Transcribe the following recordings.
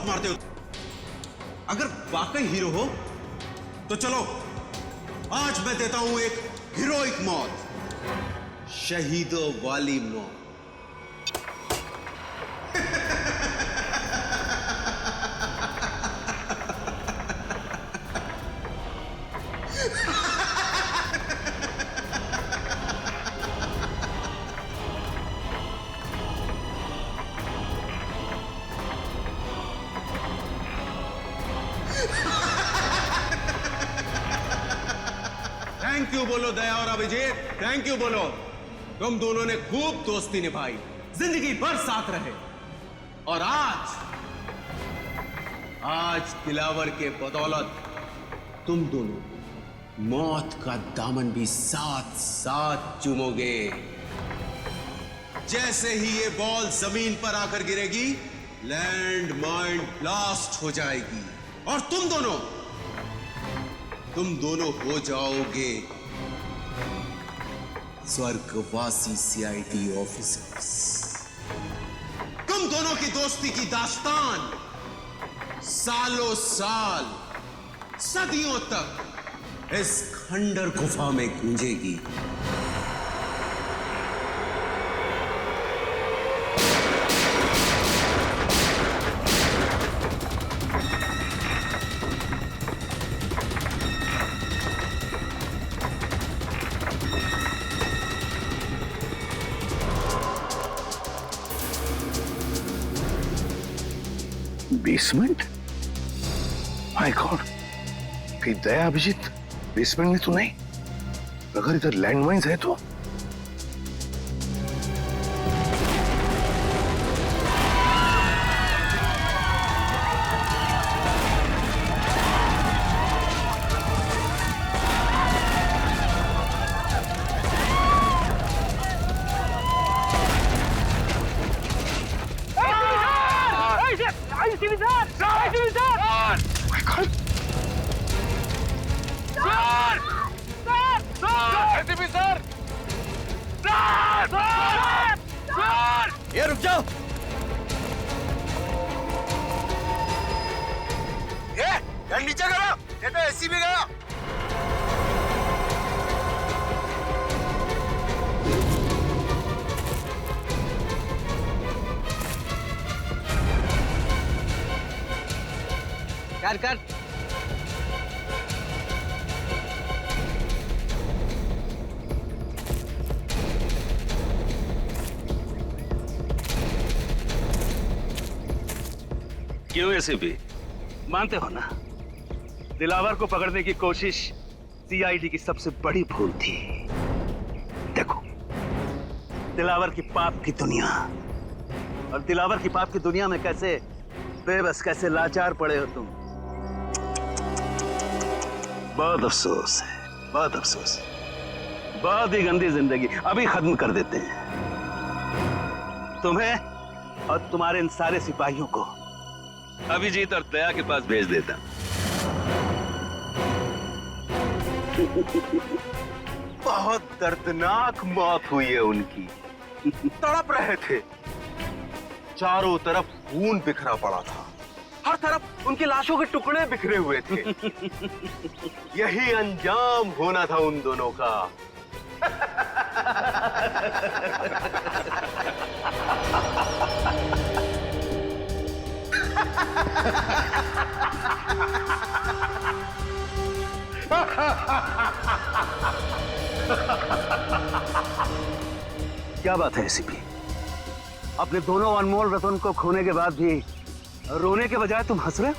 मौत मारते हो? अगर वाकई हीरो हो तो चलो, आज मैं देता हूं एक हीरोइक मौत, शहीदों वाली मौत। थैंक यू बोलो दया और अभिजीत, थैंक यू बोलो। तुम दोनों ने खूब दोस्ती निभाई, जिंदगी भर साथ रहे, और आज दिलावर के बदौलत तुम दोनों मौत का दामन भी साथ साथ चूमोगे। जैसे ही ये बॉल जमीन पर आकर गिरेगी, लैंड माइन ब्लास्ट हो जाएगी और तुम दोनों हो जाओगे स्वर्गवासी सीआईडी ऑफिसर्स। तुम दोनों की दोस्ती की दास्तान सालों साल, सदियों तक इस खंडर गुफा में गूंजेगी। बेसमेंट? माय गॉड, कहीं दया अभिजीत बेसमेंट में तो नहीं? अगर इधर लैंडमाइंस है तो? ये रुक जाओ। ये गन नीचे करो, ये तो एसी भी गया। कर क्यों एसीपी, मानते हो ना, दिलावर को पकड़ने की कोशिश सीआईडी की सबसे बड़ी भूल थी। देखो, दिलावर की पाप की दुनिया, और दिलावर की पाप की दुनिया में कैसे बेबस, कैसे लाचार पड़े हो तुम। बहुत अफसोस है, बहुत अफसोस है। बहुत ही गंदी जिंदगी अभी खत्म कर देते हैं। तुम्हें और तुम्हारे इन सारे सिपाहियों को अभिजीत और दया के पास भेज देता। बहुत दर्दनाक मौत हुई है उनकी। तड़प रहे थे, चारों तरफ खून बिखरा पड़ा था, हर तरफ उनकी लाशों के टुकड़े बिखरे हुए थे। यही अंजाम होना था उन दोनों का। क्या बात है एसीपी, अपने दोनों अनमोल रतन को खोने के बाद भी रोने के बजाय तुम हंस रहे हो?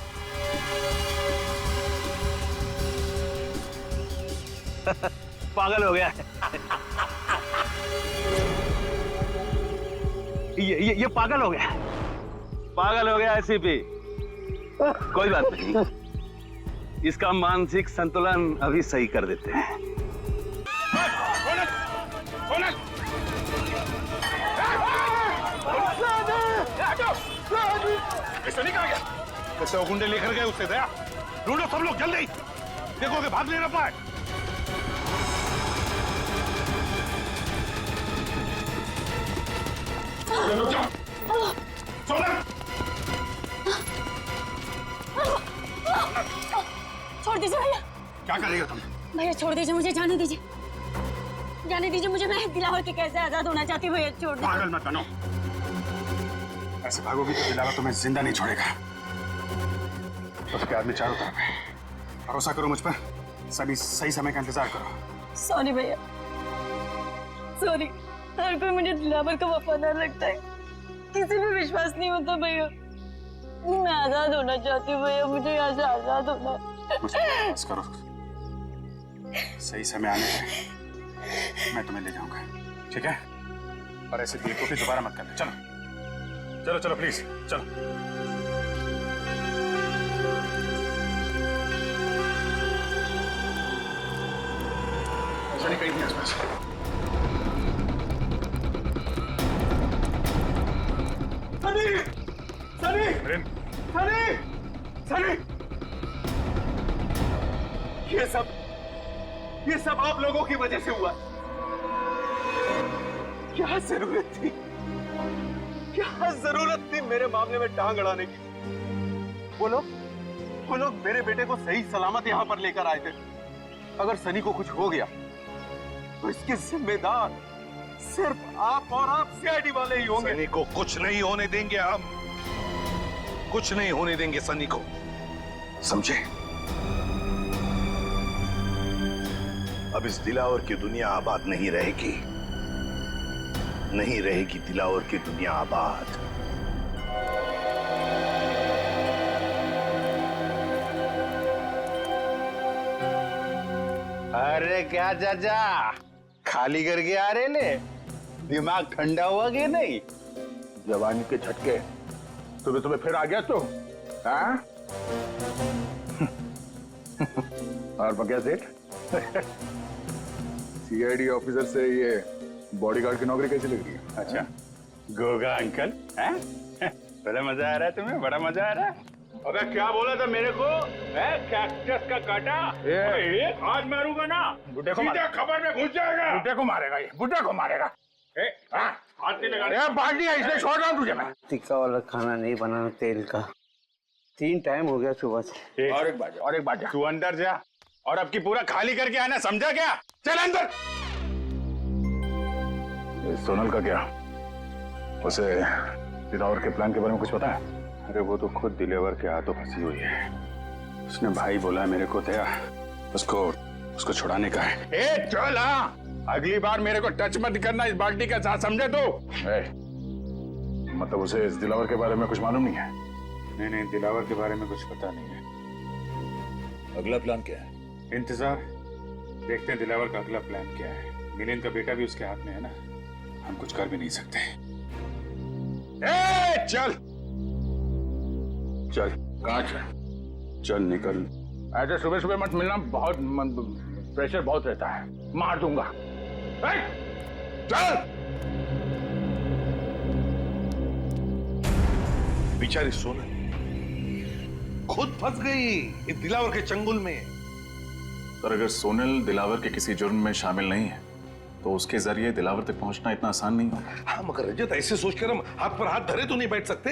पागल हो गया है। ये पागल हो गया, पागल हो गया एसीपी। कोई बात नहीं, इसका मानसिक संतुलन अभी सही कर देते हैं। नहीं कहा गया, कैसे वो गुंडे लेकर गए उससे दया? ढूंढो सब लोग जल्दी, देखो कि भाग नहीं ना पाए। छोड़ दीजिए भैया। क्या करेगा तुम? भैया छोड़ दीजिए, मुझे जाने दीजिए, जाने दीजिए मुझे। मैं दिलावर के कैसे आजाद होना चाहती हूँ भैया, छोड़ दीजिए। पागल मत बनो, ऐसे भागोगी तो दिलावर तुम्हें जिंदा नहीं छोड़ेगा। उसके आदमी चारों तरफ है, भरोसा करो मुझ पर, सभी सही समय का इंतजार करो। सॉरी भैया, सॉरी। हर कोई मुझे दिलावर का वफादार लगता है, किसी पे विश्वास नहीं होता भैया। मैं आजाद होना चाहती हूँ भैया, मुझे यहाँ से आजाद होना है। मुझ पर विश्वास करो, सही समय आने पर मैं तुम्हें ले जाऊंगा, ठीक है? और ऐसे बेवकूफी दोबारा मत करना। चलो चलो चलो प्लीज चलो। सनी कहीं नहीं आसपास। सनी सनी सनी सनी, ये सब आप लोगों की वजह से हुआ। क्या जरूरत थी, क्या जरूरत थी मेरे मामले में टांग अड़ाने की? वो लोग मेरे बेटे को सही सलामत यहां पर लेकर आए थे। अगर सनी को कुछ हो गया तो इसके जिम्मेदार सिर्फ आप और आप सीआईडी वाले ही होंगे। सनी को कुछ नहीं होने देंगे हम, कुछ नहीं होने देंगे सनी को, समझे? अब इस दिलावर की दुनिया आबाद नहीं रहेगी, नहीं रहेगी दिलावर की दुनिया आबाद। अरे क्या चाचा, खाली करके आ रहे ले? दिमाग ठंडा हुआ कि नहीं? जवानी के झटके तुम्हें फिर आ गया तो? हाँ? और बगैर सेठ सीआईडी ऑफिसर से ये बॉडीगार्ड की नौकरी कैसी लग रही है? अच्छा, गोगा अंकल, हैं? बड़ा मजा आ रहा है तुम्हें? बड़ा मजा आ रहा है? अबे क्या बोला था मेरे को? कैक्टस का काटा एक हाथ मारूंगा ना, बुड्ढे को सीधा खबर में घुस जाएगा। बुड्ढे को मारेगा ये, बुड्ढे को मारेगा। हाथ नहीं लगा, बाल्टी है इसलिए छोड़ रहा हूँ तुझे मैं। टिक्का वाला खाना नहीं बनाना तेल का, 3 टाइम हो गया सुबह से। और एक बात जा, तू अंदर जा और अब की पूरा खाली करके आना, समझा क्या? चल अंदर। सोनल का क्या? उसे दिलावर के प्लान के बारे में कुछ पता है? अरे वो तो खुद दिलेवर के हाथों फंसी हुई है। उसने भाई बोला मेरे को दया, उसको छुड़ाने का है। ए चल, हाँ, अगली बार मेरे को टच मत करना इस बाल्टी के साथ, समझे तो? मतलब उसे इस दिलावर के बारे में कुछ मालूम नहीं है? नहीं, दिलावर के बारे में कुछ पता नहीं है। अगला प्लान क्या है? इंतजार, देखते हैं दिलावर का अगला प्लान क्या है। मिलिंद का बेटा भी उसके हाथ में है ना, हम कुछ कर भी नहीं सकते। ए चल चल, कहाँ चल? चल निकल। ऐसे सुबह सुबह मत मिलना, बहुत प्रेशर बहुत रहता है, मार दूंगा। चल। बेचारी सोनल खुद फंस गई इस दिलावर के चंगुल में। पर अगर सोनल दिलावर के किसी जुर्म में शामिल नहीं है तो उसके जरिए दिलावर तक पहुंचना इतना आसान नहीं होगा। हाँ मगर रजत, ऐसे सोचकर हम हाथ पर हाथ धरे तो नहीं बैठ सकते।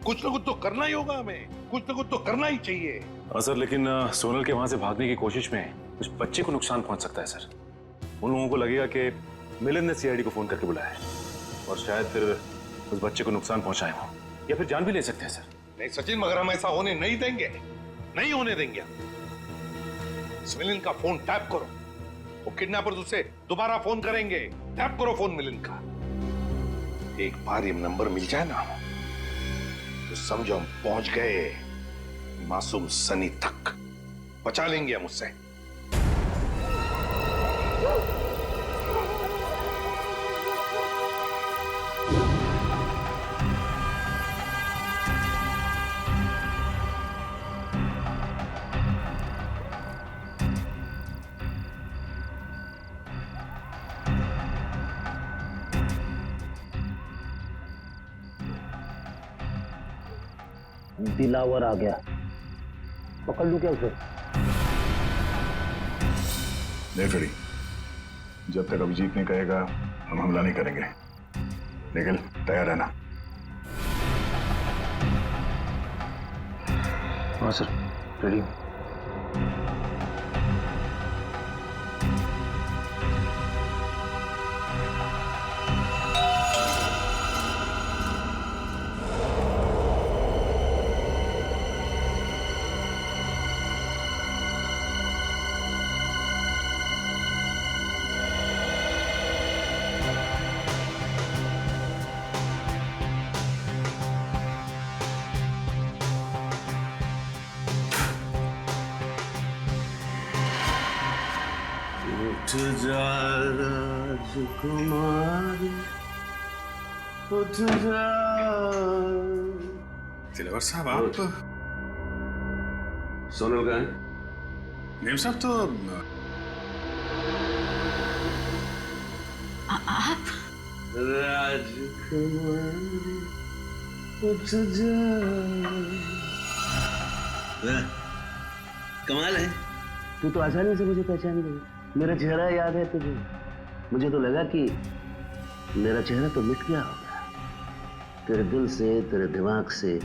कुछ ना कुछ तो करना ही होगा हमें, कुछ ना कुछ तो करना ही चाहिए। सर, लेकिन सोनल के वहां से भागने की कोशिश में उस बच्चे को नुकसान पहुंच सकता है सर। उन लोगों को लगेगा कि मिलिंद ने सीआईडी को फोन करके बुलाया है और शायद फिर उस बच्चे को नुकसान पहुंचाए हो या फिर जान भी ले सकते हैं सर। नहीं सचिन, मगर हम ऐसा होने नहीं देंगे, नहीं होने देंगे। मिलिंद का फोन टैप करो, वो किडनैपर्स उसे दोबारा फोन करेंगे। टैप करो फोन मिलिंद का। एक बार ये नंबर मिल जाए ना तो समझो हम पहुंच गए मासूम सनी तक, बचा लेंगे हम उससे। दिलावर आ गया, पकड़ लूं क्या उसे? नहीं फ्रेडी, जब तक अभिजीत नहीं कहेगा हम हमला नहीं करेंगे, लेकिन तैयार रहना। हाँ सर, रेडी। उठ जा राजकुमारी, उठ जा। दिलवर साहब आप सोनल का है? नेम साहब तो राजकुमारी उठ जा। कमाल है, तू तो आसानी से मुझे पहचान गई। मेरा चेहरा याद है तुझे? मुझे तो लगा कि मेरा चेहरा तो मिट गया होगा तेरे दिल से, तेरे दिमाग से।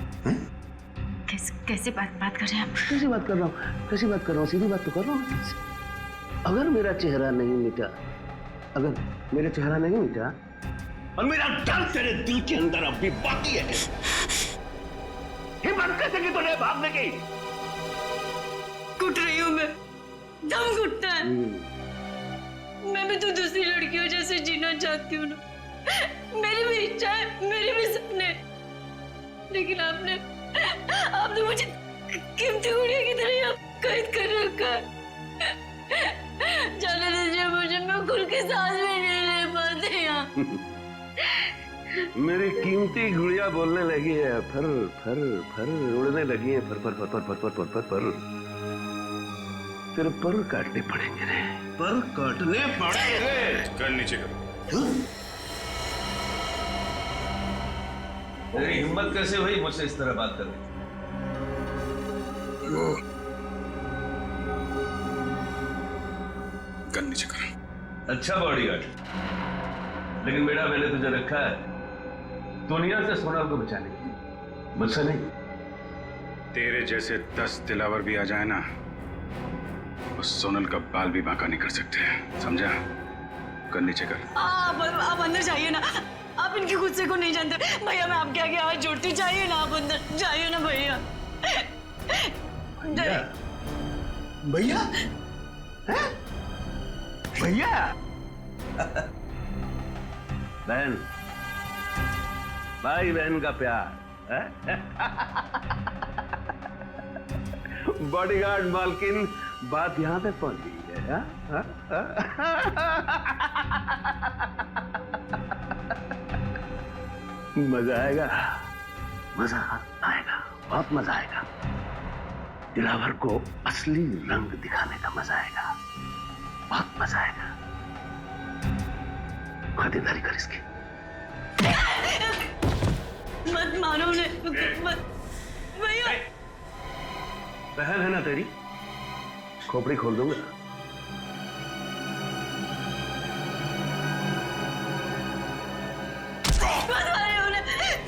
कैसे बात कर रहे हैं आप? कैसी बात कर रहा हूँ? कैसी बात कर रहा हूँ? सीधी बात तो कर रहा हूँ। अगर मेरा चेहरा नहीं मिटा, अगर मेरा चेहरा नहीं मिटा और मेरा डर तेरे दिल के अंदर अब भी बाकी है, हिम्मत कैसे की तूने भागने की? घुट रही हूँ मैं, दम घुटता है। मैं भी तो दूसरी लड़कियों जैसे जीना चाहती हूँ ना। मेरी भी इच्छा है, मेरे भी सपने, लेकिन आपने मुझे कीमती गुड़िया की तरह कैद कर रखा है। जाने दीजिए मुझे, मैं खुल के सांस भी नहीं ले पाती यहाँ। मेरी कीमती गुड़िया बोलने लगी है, फर फर फर उड़ने लगी है, फर फर फर फर फर फर फर फर फर। तेरे पर काटने पड़ेंगे रे, पर काटने पड़ेंगे। कर नीचे करो। तेरी हिम्मत कैसे हुई मुझसे इस तरह बात करने? कर नीचे करो। अच्छा बॉडीगार्ड, लेकिन बेटा मैंने तुझे रखा है दुनिया से सोनल को बचाने के लिए, मुझसे नहीं। तेरे जैसे 10 दिलावर भी आ जाए ना, उस सोनल का बाल भी बांका नहीं कर सकते, समझा? कर नीचे कर। आप अंदर जाइए ना, आप इनके गुस्से को नहीं जानते भैया। मैं आपके आगे हाथ जोड़ती, जाइए ना आप अंदर, जाइए ना भैया। भैया भैया बहन, भाई बहन का प्यार। बॉडीगार्ड मालकिन, बात यहां तक पहुंच गई है। मजा आएगा, मजा आएगा, बहुत मजा आएगा। दिलावर को असली रंग दिखाने का मजा आएगा, बहुत मजा आएगा। खातिरदारी कर इसकी। मत मारो उन्हें, मत भैया। बहन है ना तेरी, खोपड़ी खोल दूंगा।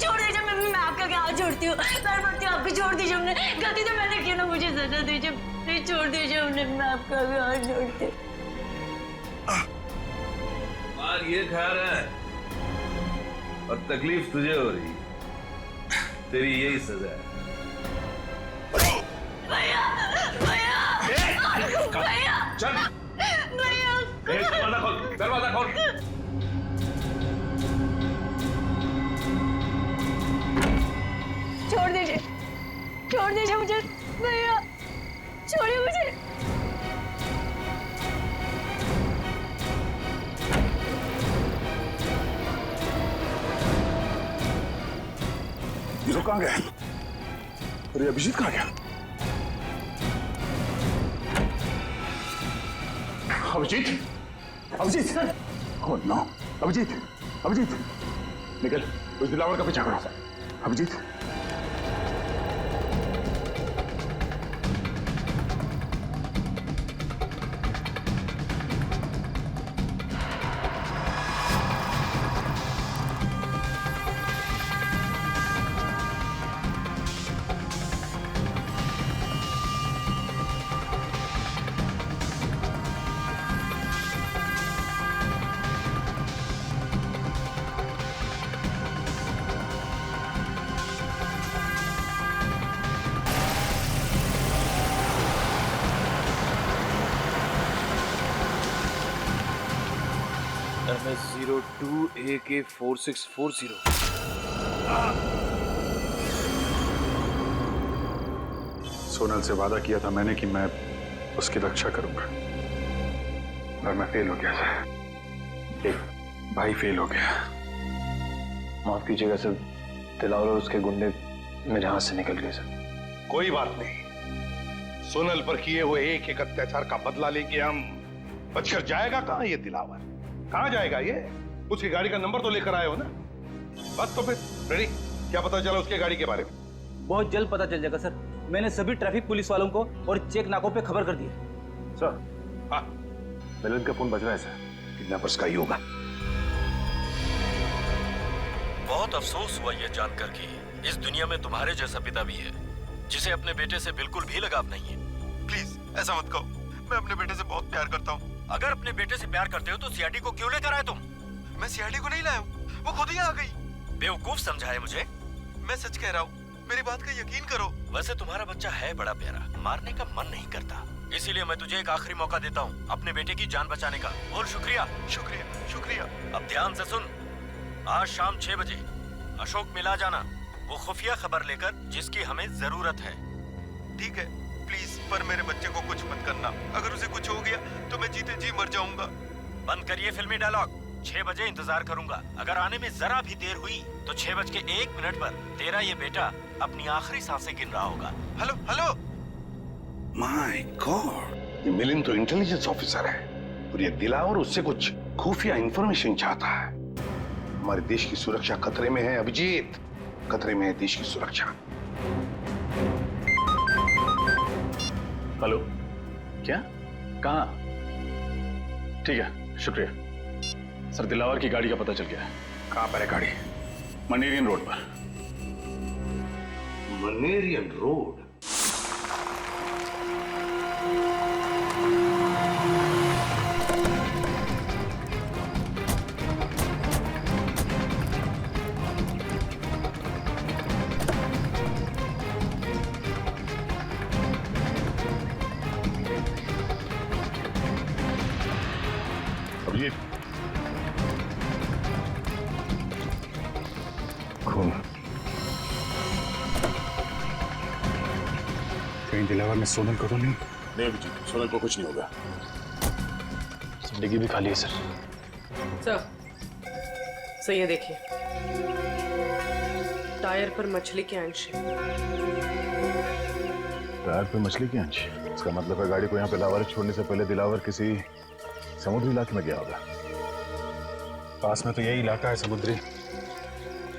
छोड़ दीजिए, मैं आपका क्या हाथ जोड़ती हूँ, पैर पड़ती हूँ आपकी, छोड़ दीजिए उन्हें। गलती तो मैंने की ना, मुझे सजा दीजिए, प्लीज छोड़ दीजिए उन्हें, मैं आपका भी हाथ जोड़ती हूँ। मार ये खा रहा है और तकलीफ तुझे हो रही है, तेरी यही सजा है। भैया भैया भैया चल भैया, दरवाजा खोल, दरवाजा खोल। छोड़ दीजिए मुझे भैया, छोड़िए मुझे। ये लोग कहाँ गए? अरे अभिजीत कहाँ गया? अभिजीत, अभिजीत, ओह नो, अभिजीत, अभिजीत, निकल, उस दिलावर का पीछा करो। Abhijit, MS-02 AK4640। सोनल से वादा किया था मैंने कि मैं उसकी रक्षा करूंगा, और मैं फेल हो गया सर। एक भाई फेल हो गया। माफ कीजिएगा सर, दिलावर और उसके गुंडे मेरे हाथ से निकल गए सर। कोई बात नहीं, सोनल पर किए हुए एक एक अत्याचार का बदला लेके हम बचकर जाएगा कहां ये दिलावर? कहां जाएगा ये? उसकी गाड़ी का नंबर तो लेकर आए हो ना? बस तो फिर रेडी। क्या पता चला उसके गाड़ी के बारे में? बहुत जल्द पता चल जाएगा सर। मैंने सभी ट्रैफिक पुलिस वालों को और चेक नाकों पे खबर कर दी है। सर, हाँ, मिलन का फोन बज रहा है सर। किडनैपर्स का ही होगा। बहुत अफसोस हुआ ये जानकर कि इस दुनिया में तुम्हारे जैसा पिता भी है जिसे अपने बेटे से बिल्कुल भी लगाव नहीं है। प्लीज ऐसा मत कहो, मैं अपने बेटे से बहुत प्यार करता हूँ। अगर अपने बेटे से प्यार करते हो तो सीआईडी को क्यों लेकर आए तुम? मैं सीआईडी को नहीं लाया हूँ, वो खुद ही आ गई। बेवकूफ समझा है मुझे? मैं सच कह रहा हूँ, मेरी बात का यकीन करो। वैसे तुम्हारा बच्चा है बड़ा प्यारा, मारने का मन नहीं करता, इसीलिए मैं तुझे एक आखिरी मौका देता हूँ अपने बेटे की जान बचाने का। बोल शुक्रिया। शुक्रिया शुक्रिया। अब ध्यान से सुन, आज शाम 6 बजे अशोक मिला जाना, वो खुफिया खबर लेकर जिसकी हमें जरूरत है। ठीक है, प्लीज, पर मेरे बच्चे को कुछ मत करना। अगर उसे कुछ हो गया तो मैं जीते जी मर जाऊंगा। बंद करिए फिल्मी डायलॉग। 6 बजे इंतजार करूंगा। अगर आने में जरा भी देर हुई तो 6:01 पर तेरा ये बेटा अपनी आखिरी सांसें गिन रहा होगा। Hello hello. माय गॉड, ये मिलिंद तो इंटेलिजेंस ऑफिसर है और ये दिलावर उससे कुछ खुफिया इंफॉर्मेशन चाहता है। हमारे देश की सुरक्षा खतरे में है अभिजीत, खतरे में है देश की सुरक्षा। हेलो, क्या? कहाँ? ठीक है, शुक्रिया सर। दिलावर की गाड़ी का पता चल गया है। कहां पर है गाड़ी? मनेरियन रोड पर। मनेरियन रोड? अभिजीत, खून। कहीं दिलावर में सोनल को तो नहीं? नहीं अभिजीत, सोनल को कुछ नहीं होगा। डिग्गी भी खाली है सर। सही है, देखिए टायर पर मछली के अंश है। टायर पे मछली की अंश? इसका मतलब है गाड़ी को यहाँ पे लावारिस छोड़ने से पहले दिलावर किसी समुद्री इलाके में गया होगा। पास में तो यही इलाका है, समुद्री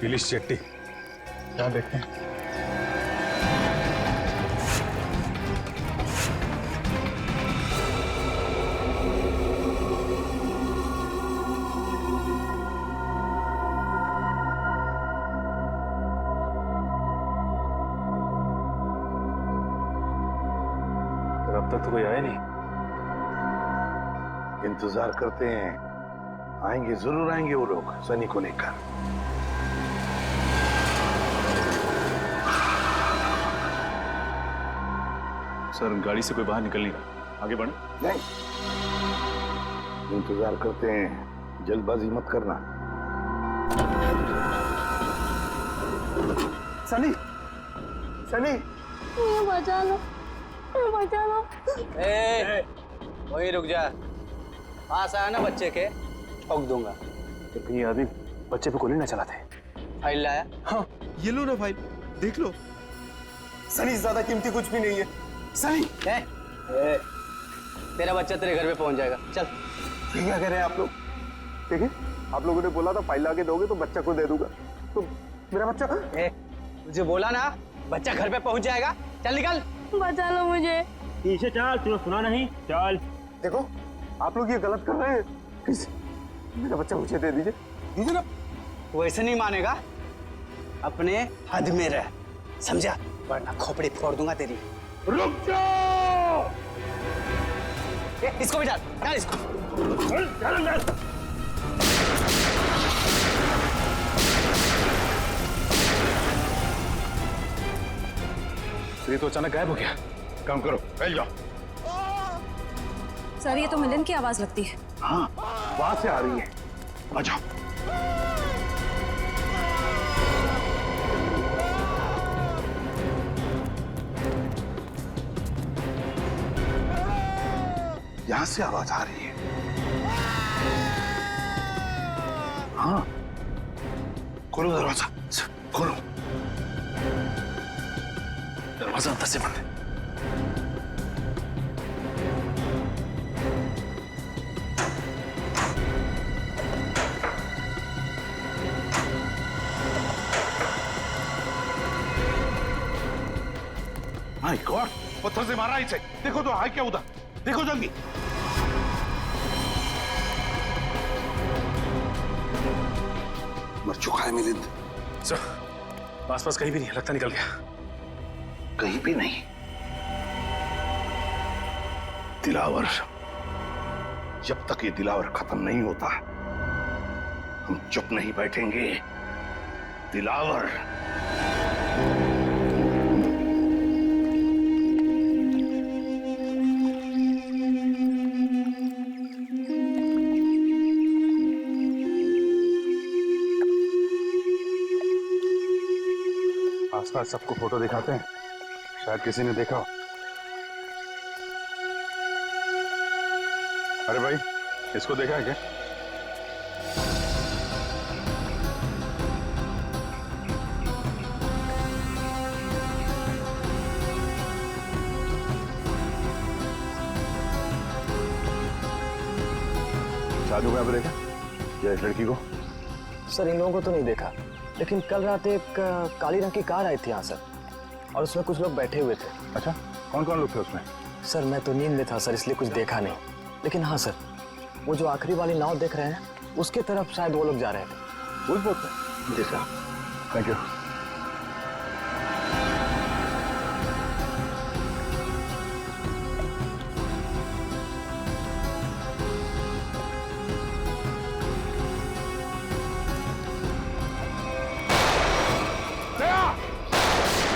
इलिश चट्टी। क्या देखते हैं? अब तक तो कोई आया नहीं। इंतजार करते हैं, आएंगे, जरूर आएंगे वो लोग सनी को लेकर। सर, गाड़ी से कोई बाहर निकल नहीं रहा, आगे बढ़े। नहीं, इंतजार करते हैं, जल्दबाजी मत करना। सनी, सनी, बचा लो, बचा लो। वही रुक जा, पास आया ना बच्चे के, ठोक दूंगा। तो कहीं ये आदमी बच्चे पे गोली ना चलाते। फाइल लाया? हाँ, ये लो ना फाइल, देख लो। सनी, ज्यादा कीमती कुछ भी नहीं है। सनी, तेरा बच्चा तेरे घर पे पहुंच जाएगा, चल। ये क्या कह रहे हैं आप लोग? देखिए, आप लोगों ने बोला था फाइल लाके दोगे तो बच्चा को दे दूंगा, तो मेरा बच्चा? तुझे बोला ना बच्चा घर पे पहुंच जाएगा, चल निकल। बचा लो मुझे। पीछे चल, तूने सुना नहीं? चल। देखो, आप लोग ये गलत कर रहे हैं। प्लीज, मेरा बच्चा मुझे दे दीजिए, दीजिए ना। वैसे नहीं मानेगा, अपने हद में रह, समझा? वरना खोपड़ी फोड़ दूंगा तेरी। रुक जाओ! इसको भी डाल, डाल इसको। ये तो अचानक गायब हो गया। काम करो, फैल जाओ। सर, ये तो मिलन की आवाज लगती है। हाँ, वहां से आ रही है। आ जाओ। यहां से आवाज आ रही है। हाँ, खोलो दरवाजा, खोलो। दरवाजा अंदर से बंद है। माय गॉड, पत्थर से मारा इसे। देखो तो है क्या उधर, देखो जल्दी। मर चुका है मिलिंद। सर, आसपास कहीं भी नहीं, लगता निकल गया। कहीं भी नहीं। दिलावर, जब तक ये दिलावर खत्म नहीं होता हम चुप नहीं बैठेंगे। दिलावर। आसपास सबको फोटो दिखाते हैं, शायद किसी ने देखा हो। अरे भाई, इसको देखा है क्या? साधु को यहाँ पे देखा या इस लड़की को? सर, इन लोगों को तो नहीं देखा, लेकिन कल रात एक काली रंग की कार आई थी यहाँ सर, और उसमें कुछ लोग बैठे हुए थे। अच्छा, कौन कौन लोग थे उसमें? सर, मैं तो नींद में था सर, इसलिए कुछ देखा नहीं, लेकिन हाँ सर, वो जो आखिरी वाली नाव देख रहे हैं, उसके तरफ शायद वो लोग जा रहे थे। उस बोट पे? जी सर। Thank you.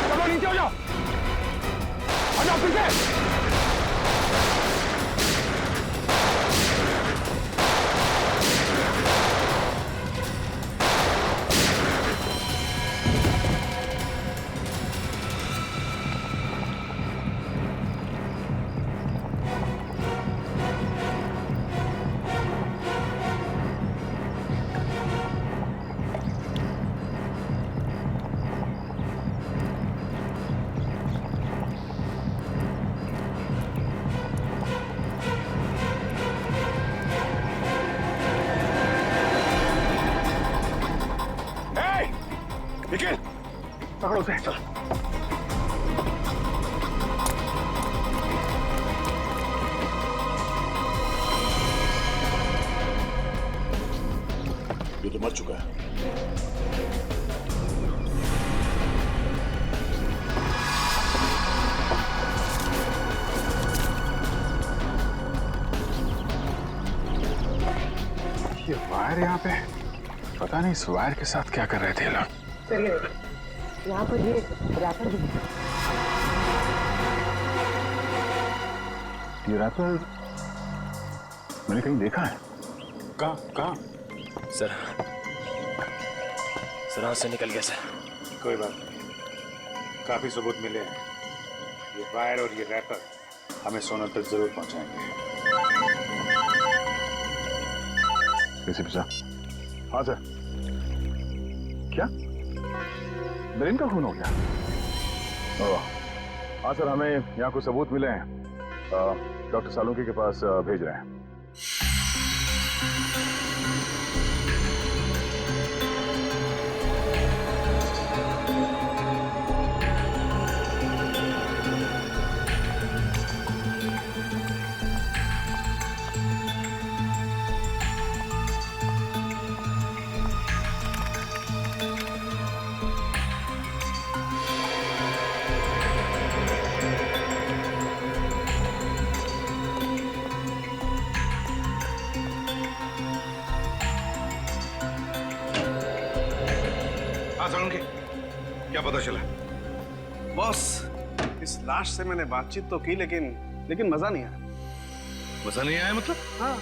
चलो नीचे हो जाओ, आ जाओ फिर से। निखिल, पकड़ो उसे, चलो। ये तो मर चुका है। ये वायर यहाँ पे, पता नहीं इस वायर के साथ क्या कर रहे थे लोग। चलिए, यहाँ पर ये रैपर भी है। ये रैपर मैंने कहीं देखा है। कहाँ? सर, हाथ से निकल गया सर। कोई बात नहीं, काफी सबूत मिले हैं। ये वायर और ये रैपर हमें सोनल तक जरूर पहुंचाएंगे। एसीपी साहब। हाँ सर। क्या मिलिंद का खून हो गया? हाँ सर, हमें यहाँ कुछ सबूत मिले हैं, डॉक्टर सालुंकी के पास भेज रहे हैं। क्या पता चला? बॉस, इस लाश से मैंने बातचीत तो की, लेकिन मजा नहीं आया। मजा नहीं आया मतलब? हाँ,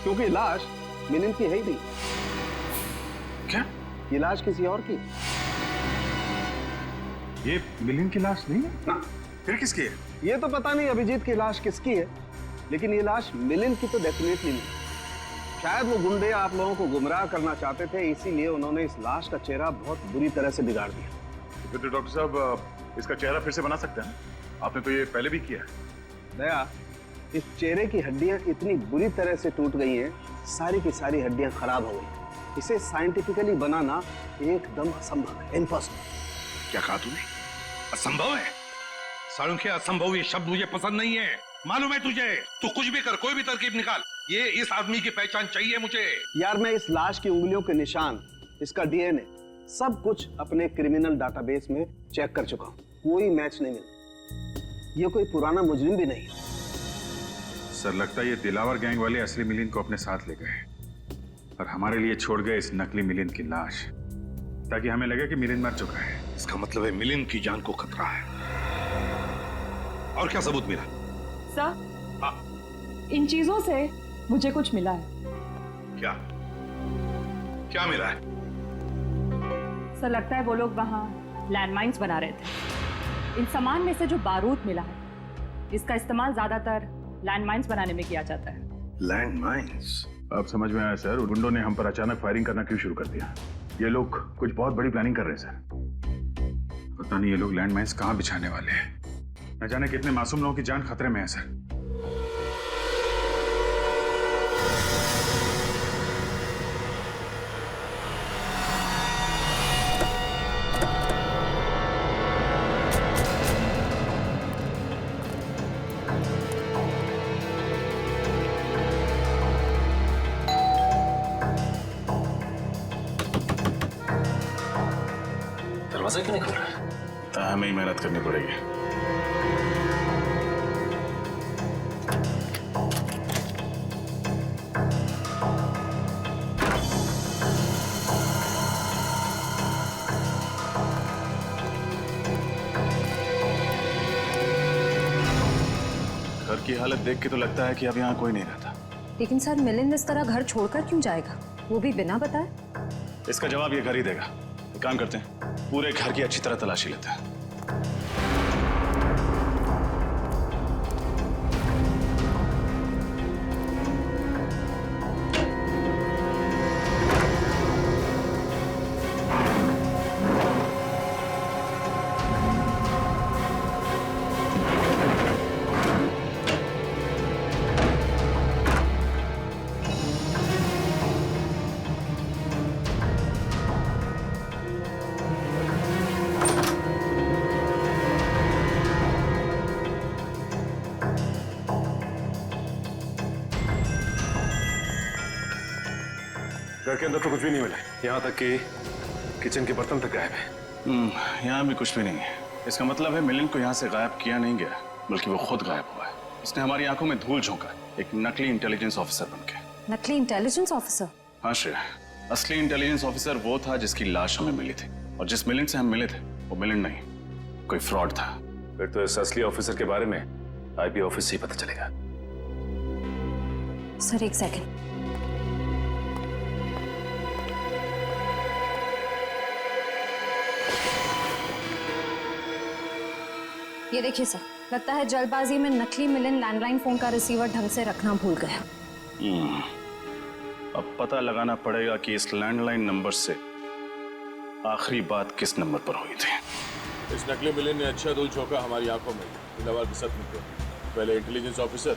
क्योंकि लाश मिलिंद की है ही नहीं। क्या? ये लाश किसी और की? ये मिलिंद की लाश नहीं है ना? फिर किसकी है? ये तो पता नहीं अभिजीत की लाश किसकी है, लेकिन ये लाश मिलिंद की तो डेफिनेटली नहीं। शायद वो गुंडे आप लोगों को गुमराह करना चाहते थे, इसीलिए उन्होंने इस लाश का चेहरा बहुत बुरी तरह से बिगाड़ दिया। फिर तो डॉक्टर साहब इसका चेहरा फिर से बना सकते हैं, आपने तो ये पहले भी किया है। दया, इस चेहरे की हड्डियां इतनी बुरी तरह से टूट गई हैं, सारी की सारी हड्डियां खराब हो गई। इसे साइंटिफिकली बनाना एकदम असंभव है, इम्पॉसिबल। क्या कहा तूने? असंभव है? सालुंखे, असंभव ये शब्द मुझे पसंद नहीं है। मालूम है तुझे? तू कुछ भी कर, कोई भी तरकीब निकाल, ये इस आदमी की पहचान चाहिए मुझे। यार मैं इस लाश की उंगलियों के निशान, इसका डीएनए, सब कुछ अपने क्रिमिनल डाटाबेस में चेक कर चुका हूं, कोई मैच नहीं मिला। ये कोई पुराना मुजरिम भी नहीं। सर लगता है ये दिलावर गैंग वाले असली मिलिंद को अपने साथ ले गए और हमारे लिए छोड़ गए इस नकली मिलिंद की लाश, ताकि हमें लगे कि मिलिंद मर चुका है। इसका मतलब है मिलिंद की जान को खतरा है। और क्या सबूत मिला? सर, इन चीजों से मुझे कुछ मिला है। क्या? क्या मिला है? सर लगता है वो लोग वहाँ लैंडमाइंस बना रहे थे। इन सामान में से जो बारूद मिला है, इसका इस्तेमाल ज्यादातर लैंडमाइंस बनाने में किया जाता है। लैंडमाइंस? अब समझ में आया सर, गुंडों ने हम पर अचानक फायरिंग करना क्यों शुरू कर दिया। ये लोग कुछ बहुत बड़ी प्लानिंग कर रहे हैं सर। पता नहीं ये लोग लैंडमाइंस कहाँ बिछाने वाले हैं। न जाने कितने मासूम लोगों की जान खतरे में है सर। दरवाजा क्यों नहीं खुल रहा है? हमें ही मेहनत करनी पड़ेगी। घर की हालत देख के तो लगता है कि अब यहाँ कोई नहीं रहता। लेकिन सर मिलिंद इस तरह घर छोड़कर क्यों जाएगा, वो भी बिना बताए? इसका जवाब ये घर ही देगा। एक काम करते हैं, पूरे घर की अच्छी तरह तलाशी लेते हैं। घर के अंदर तो कुछ भी नहीं मिला, यहाँ तक कि किचन के बर्तन तक गायब है। यहाँ भी कुछ भी नहीं है। इसका मतलब है मिलिंद को यहाँ से गायब किया नहीं गया, बल्कि वो खुद गायब हुआ है। इसने हमारी आंखों में धूल झोंका, एक नकली इंटेलिजेंस ऑफिसर बनके। नकली इंटेलिजेंस ऑफिसर? हाँ श्रेया, असली इंटेलिजेंस ऑफिसर वो था जिसकी लाश हमें मिली थी, और जिस मिलिंद से हम मिले थे वो मिलिंद नहीं, कोई फ्रॉड था। फिर तो इस असली ऑफिसर के बारे में आईपी ऑफिस से ही पता चलेगा। सर एक सेकंड। ये देखिए सर, लगता है जल्दबाजी में नकली मिलिंद लैंडलाइन फोन का रिसीवर ढंग से रखना भूल गया। अब पता लगाना पड़ेगा कि इस लैंडलाइन नंबर से आखिरी बात किस नंबर पर हुई थी। इस नकली मिलिंद ने अच्छा धूल झोंका हमारी आंखों में, दिलावर के साथ मिलकर। पहले इंटेलिजेंस ऑफिसर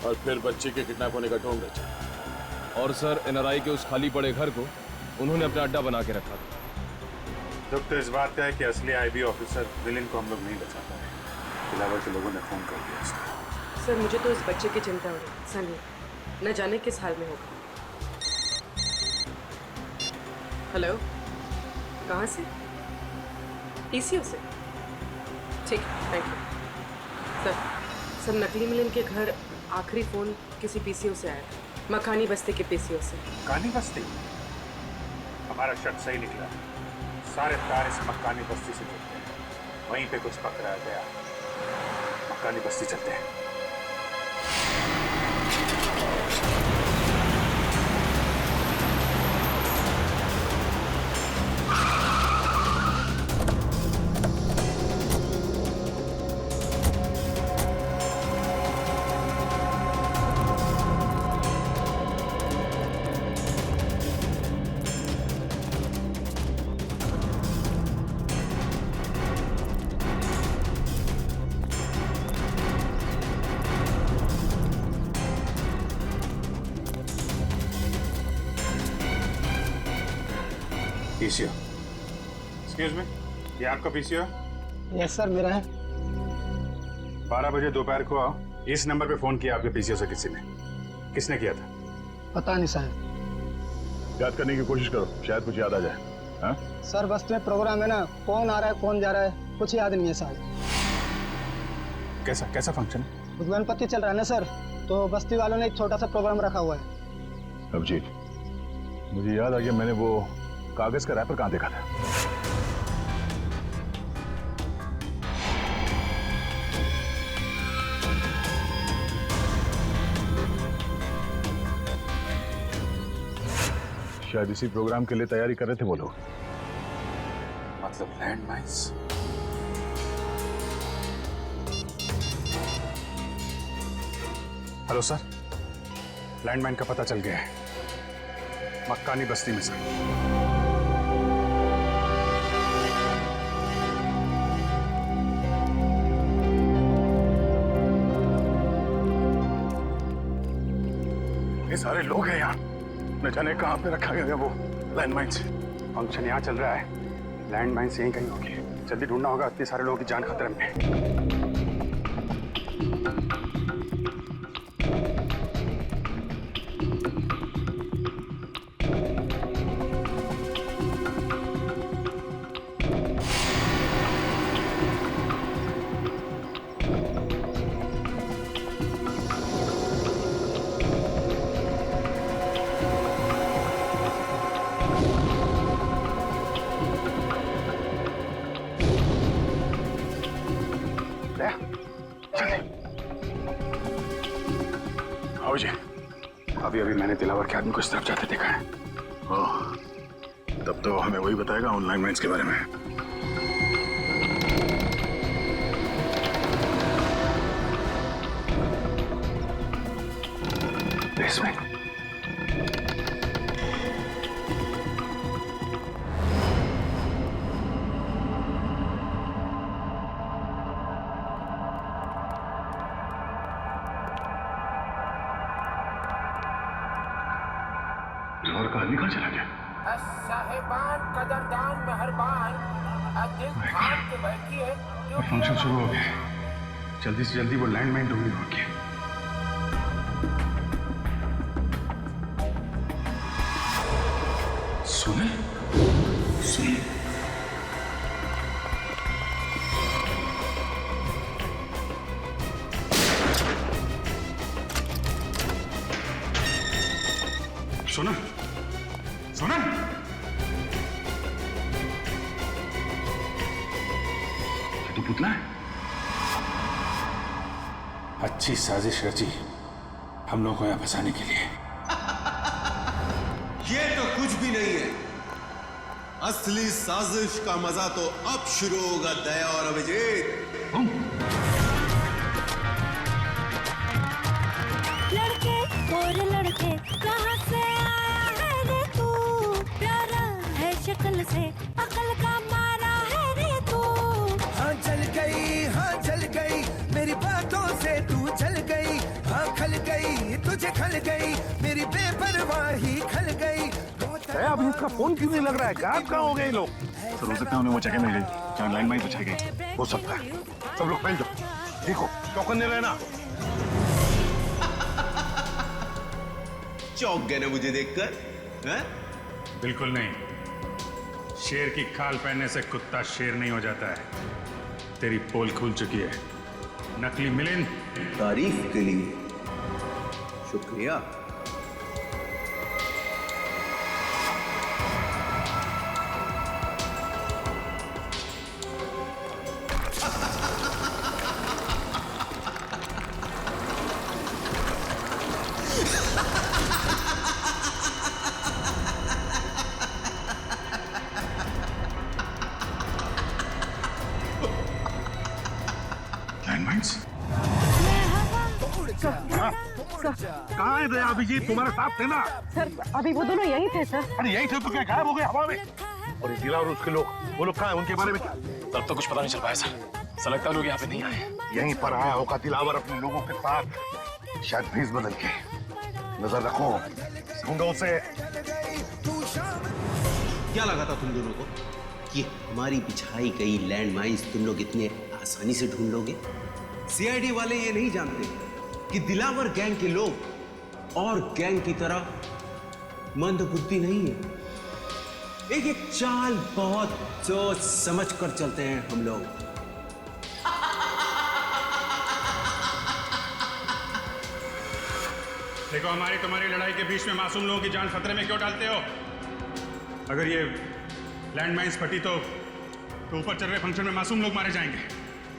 और फिर बच्चे के किडनैप होने का ढोंग रचा। और सर एनआरआई के उस खाली पड़े घर को उन्होंने अपना अड्डा बना के रखा था। दुख तो इस बात का है कि असली आईबी ऑफिसर मिलिंद को हम लोग नहीं बचा पाए। दिलावर के लोगों ने फोन कर दिया उसको। सर मुझे तो इस बच्चे की चिंता हो रही है, सनी न जाने किस हाल में होगा। हेलो, कहाँ से? पीसीओ से? ठीक है, थैंक यू। सर नकली मिलिंद के घर आखिरी फोन किसी पीसीओ से आया था, मकानी बस्ती के पीसीओ से। मकानी बस्ती? हमारा शक सही निकला, सारे तार इस मकानी बस्ती से जुड़ते हैं। वहीं पे कुछ पकड़ा गया, मकानी बस्ती चलते हैं। पीसीओ। एक्सक्यूज मी, ये आपका पीसीओ है? यस सर, मेरा है। 12 बजे दोपहर को इस नंबर पे फोन किया आपके पीसीओ से किसी ने? किसने किया था? पता नहीं साहब। याद करने की कोशिश करो, शायद कुछ याद आ जाए। हाँ? सर बस्ती में प्रोग्राम है ना, कौन आ रहा है कौन जा रहा है कुछ याद नहीं है साहब। कैसा फंक्शन है? गणपति चल रहा है ना सर, तो बस्ती वालों ने एक छोटा सा प्रोग्राम रखा हुआ है। अभिजीत, मुझे याद आ गया, मैंने वो कागज का रैपर कहाँ देखा था? शायद इसी प्रोग्राम के लिए तैयारी कर रहे थे वो लोग। मतलब land mines. Hello sir, landmine का पता चल गया है, मक्कानी बस्ती में सर। ये सारे लोग हैं यहाँ, न जाने कहाँ पे रखा गया है वो लैंडमाइन। फंक्शन यहाँ चल रहा है, लैंडमाइन यहीं कहीं होगी। जल्दी ढूंढना होगा, इतने सारे लोगों की जान खतरे में है। आओ जी, अभी मैंने दिलावर के आदमी को इस तरफ जाते देखा है। ओह, तब तो हमें वही बताएगा ऑनलाइन माइंस के बारे में। बेसमेंट। दिलावर का आदमी कहाँ चला गया? साहिबान कदरदान मेहरबान दिल थाम के बैठिए। फंक्शन शुरू हो गया, जल्दी से जल्दी वो लैंडमाइन ढूंढनी होगी। सुने? सुना? सुना? तो पुतला है। अच्छी साजिश रची हम लोगों को यहाँ फंसाने के लिए। ये तो कुछ भी नहीं है, असली साजिश का मजा तो अब शुरू होगा दया और अभिजीत। लड़के और लड़के कहाँ से आया है रे तू, प्यारा है शक्ल से अकल का मारा है रे तू। हाँ जल गई मेरी बातों से तू जल गई। हाँ खल गई तुझे खल गई मेरी बेपरवाही खल गई। अब इसका फोन क्यों नहीं लग रहा है? कहाँ हो गए लोग? सर हो सकता है उन्हें वो जगह मिल गई जहाँ लैंडमाइन बचाई गई। हो सकता है। सब लोग फैल जाओ, देखो चौकन्ने रहना। चौंक गए ना मुझे देखकर? हैं? बिल्कुल नहीं, शेर की खाल पहनने से कुत्ता शेर नहीं हो जाता है। तेरी पोल खुल चुकी है नकली मिलिंद। तारीफ के लिए शुक्रिया। कहाँ है दया अभिजीत? तुम्हारे साथ थे ना? सर अभी वो दोनों यही थे सर। अरे यही थे तो क्या गायब हो गए हवा में? और ये दिला और उसके लोग, वो लोग कहाँ हैं? उनके बारे में क्या? तब तो कुछ पता नहीं चल पाया सर। ऐसा लगता है लोग यहाँ पे नहीं आए। यहीं पर आया होगा दिलावर अपने लोगों के साथ, शायद भेस बदल के। नजर रखो, ढूंढो उसे। क्या लगा था तुम दोनों को कि हमारी बिछाई गई लैंडमाइंस तुम लोग इतने आसानी से ढूंढ लोगे? सीआईडी वाले ये नहीं जानते कि दिलावर गैंग के लोग और गैंग की तरह मंदबुद्धि नहीं है। एक एक चाल बहुत सोच समझ कर चलते हैं हम लोग। देखो, हमारी तुम्हारी लड़ाई के बीच में मासूम लोगों की जान खतरे में क्यों डालते हो? अगर ये लैंडमाइंस फटी तो ऊपर चल रहे फंक्शन में मासूम लोग मारे जाएंगे।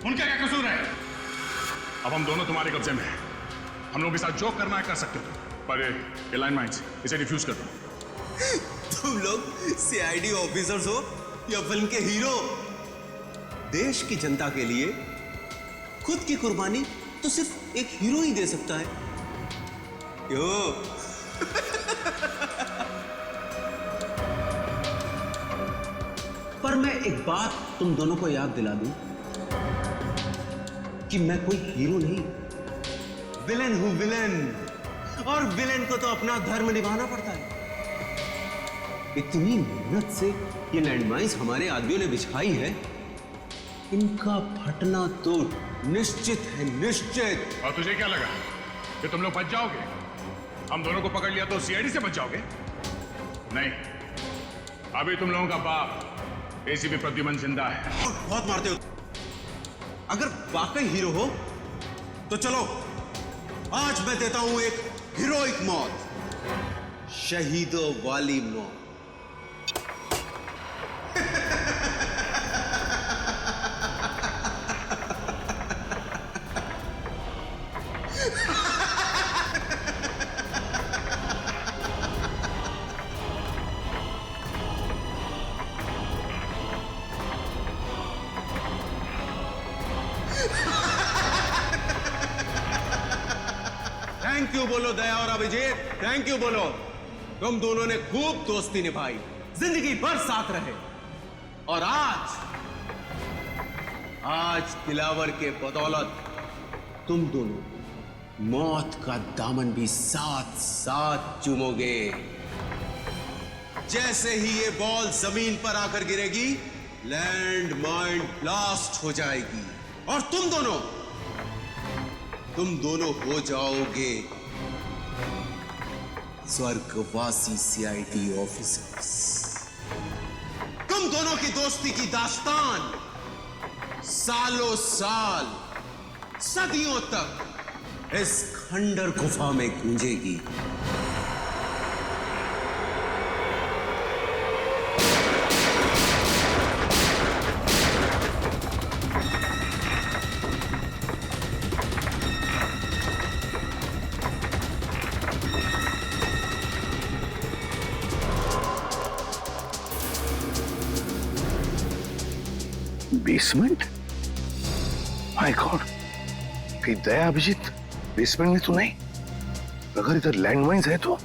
उनका क्या कसूर है? अब हम दोनों तुम्हारे कब्जे में हैं। हम लोग के साथ जो करना है कर सकते हो, पर ये लैंडमाइंस इसे डिफ्यूज कर दो। तुम लोग सीआईडी ऑफिसर्स हो या फिल्म के हीरो? देश की जनता के लिए खुद की कुर्बानी तो सिर्फ एक हीरो ही दे सकता है। क्यों? पर मैं एक बात तुम दोनों को याद दिला दूं कि मैं कोई हीरो नहीं, विलेन हूं, विलेन। और विलेन को तो अपना धर्म निभाना पड़ता है। इतनी मेहनत से ये लैंडमाइंस हमारे आदमियों ने बिछाई है, इनका फटना तो निश्चित है, निश्चित। और तुझे क्या लगा कि तुम लोग बच जाओगे? हम दोनों को पकड़ लिया तो सीआईडी से बच जाओगे? नहीं, अभी तुम लोगों का बाप एसीपी प्रद्युमन जिंदा है। बहुत मारते हो। अगर वाकई हीरो हो तो चलो, आज मैं देता हूं एक हीरोइक मौत, शहीदों वाली मौत। थैंक यू बोलो दया और अभिजीत, थैंक यू बोलो। तुम दोनों ने खूब दोस्ती निभाई, जिंदगी भर साथ रहे। और आज दिलावर के बदौलत तुम दोनों मौत का दामन भी साथ साथ चूमोगे। जैसे ही ये बॉल जमीन पर आकर गिरेगी, लैंड माइन ब्लास्ट हो जाएगी और तुम दोनों हो जाओगे स्वर्गवासी सीआईडी ऑफिसर्स। तुम दोनों की दोस्ती की दास्तान सालों साल, सदियों तक इस खंडर गुफा में गूंजेगी। बेसमेंट? माय गॉड, कहीं दया अभिजीत बेसमेंट में तो नहीं? अगर इधर लैंडमाइंस है तो?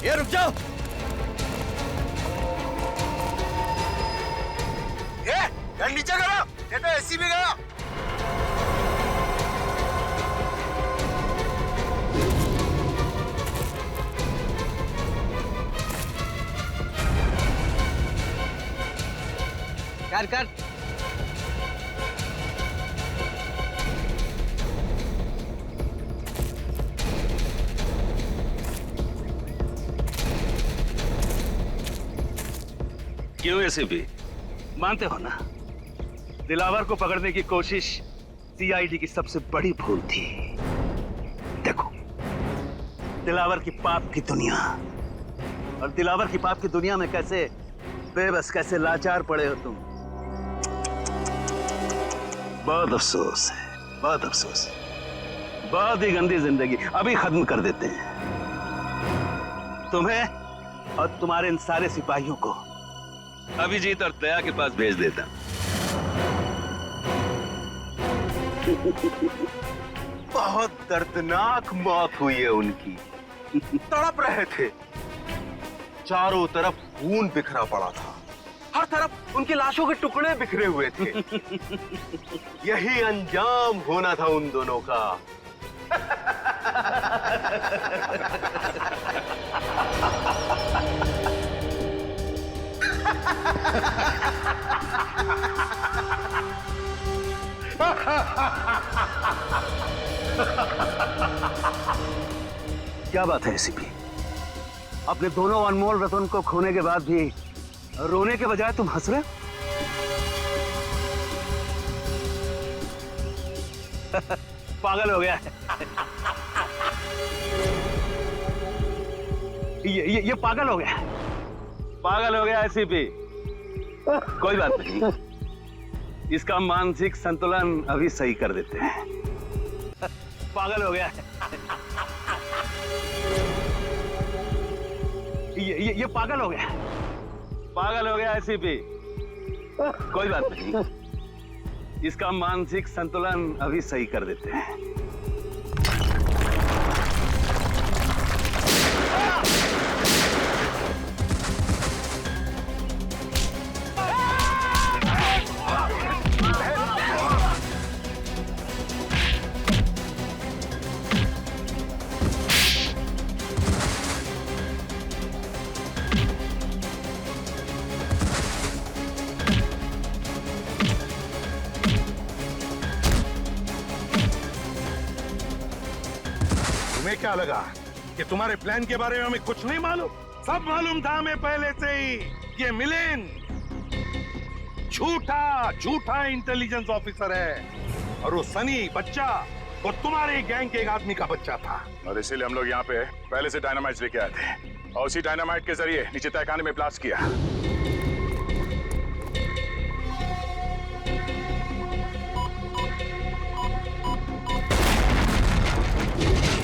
ये रुक जाओ। ये गाड़ी नीचे करो, ये तो एसी भी गया। कर क्यों एसीपी, मानते हो ना, दिलावर को पकड़ने की कोशिश सीआईडी की सबसे बड़ी भूल थी। देखो, दिलावर की पाप की दुनिया, और दिलावर की पाप की दुनिया में कैसे बेबस, कैसे लाचार पड़े हो तुम। बहुत अफसोस है, बहुत अफसोस है। बहुत ही गंदी जिंदगी अभी खत्म कर देते हैं। तुम्हें और तुम्हारे इन सारे सिपाहियों को अभिजीत और दया के पास भेज देता। बहुत दर्दनाक मौत हुई है उनकी। तड़प रहे थे, चारों तरफ खून बिखरा पड़ा था, हर तरफ उनकी लाशों के टुकड़े बिखरे हुए थे। यही अंजाम होना था उन दोनों का। क्या बात है एसीपी, अपने दोनों अनमोल रतन को खोने के बाद भी रोने के बजाय तुम हंस रहे हो? पागल हो गया है। ये पागल हो गया, पागल हो गया एसीपी। कोई बात नहीं, इसका मानसिक संतुलन अभी सही कर देते हैं। पागल हो गया है। ये पागल हो गया, पागल हो गया एसीपी। कोई बात नहीं, इसका मानसिक संतुलन अभी सही कर देते हैं। तुम्हें क्या लगा कि तुम्हारे प्लान के बारे में हमें कुछ नहीं मालूम? सब मालूम था हमें पहले से ही। ये मिलिंद झूठा इंटेलिजेंस ऑफिसर है, और वो सनी बच्चा वो तुम्हारे गैंग के एक आदमी का बच्चा था। और इसीलिए हम लोग यहाँ पे पहले से डायनामाइट लेके आए थे, और उसी डायनामाइट के जरिए नीचे तहखाने में ब्लास्ट किया।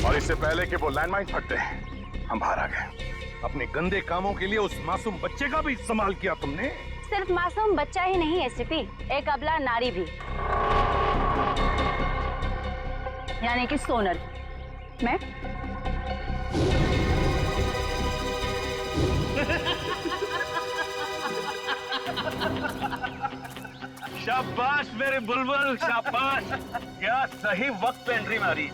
और इससे पहले कि वो लैंडमाइन फटते हम बाहर आ गए। अपने गंदे कामों के लिए उस मासूम बच्चे का भी इस्तेमाल किया तुमने। सिर्फ मासूम बच्चा ही नहीं एसीपी, एक अबला नारी भी, यानी कि सोनल। मैं शाबाश मेरे बुलबुल, शाबाश। क्या सही वक्त पे एंट्री मारी।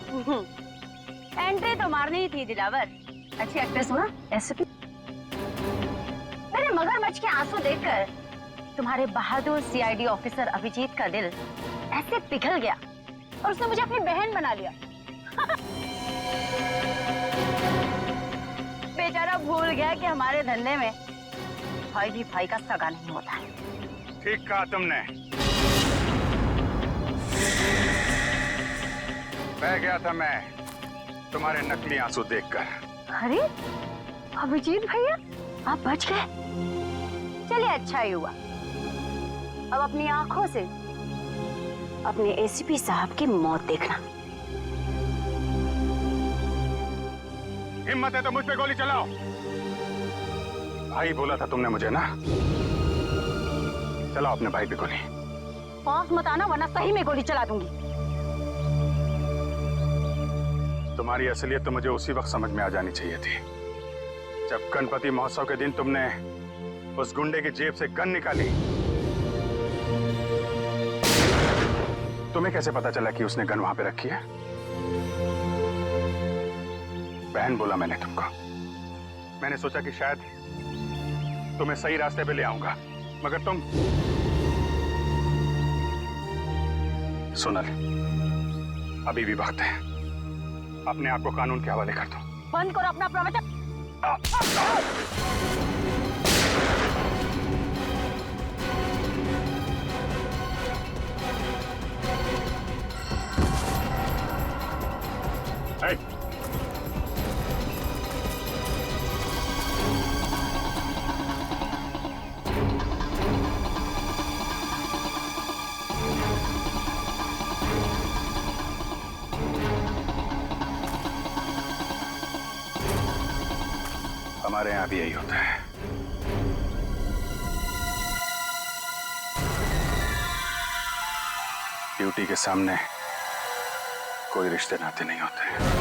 एंट्री तो मारनी ही थी दिलावर। अच्छी एक्ट्रेस हो ना एसीपी। मेरे मगरमच्छ के आंसू देखकर तुम्हारे बहादुर सीआईडी ऑफिसर अभिजीत का दिल ऐसे पिघल गया और उसने मुझे अपनी बहन बना लिया। बेचारा भूल गया कि हमारे धंधे में भाई भी भाई का सगा नहीं होता है। ठीक कहा तुमने। बह गया था मैं तुम्हारे नकली आंसू देखकर। अरे अभिजीत भैया, आप बच गए। चलिए अच्छा ही हुआ। अब अपनी आंखों से अपने एसीपी साहब की मौत देखना। हिम्मत है तो मुझ पे गोली चलाओ। भाई बोला था तुमने मुझे ना, चलाओ अपने भाई पे गोली। पास मत आना वरना सही में गोली चला दूंगी। तुम्हारी असलियत तो मुझे उसी वक्त समझ में आ जानी चाहिए थी, जब गणपति महोत्सव के दिन तुमने उस गुंडे की जेब से गन निकाली। तुम्हें कैसे पता चला कि उसने गन वहां पे रखी है? बहन बोला मैंने तुमको। मैंने सोचा कि शायद तुम्हें सही रास्ते पे ले आऊंगा, मगर तुम। सोनल, अभी भी वक्त है, अपने आप को कानून के हवाले कर दो। बंद करो अपना प्रवचन। हमारे यहाँ भी यही होता है। ड्यूटी के सामने कोई रिश्ते नाते नहीं होते।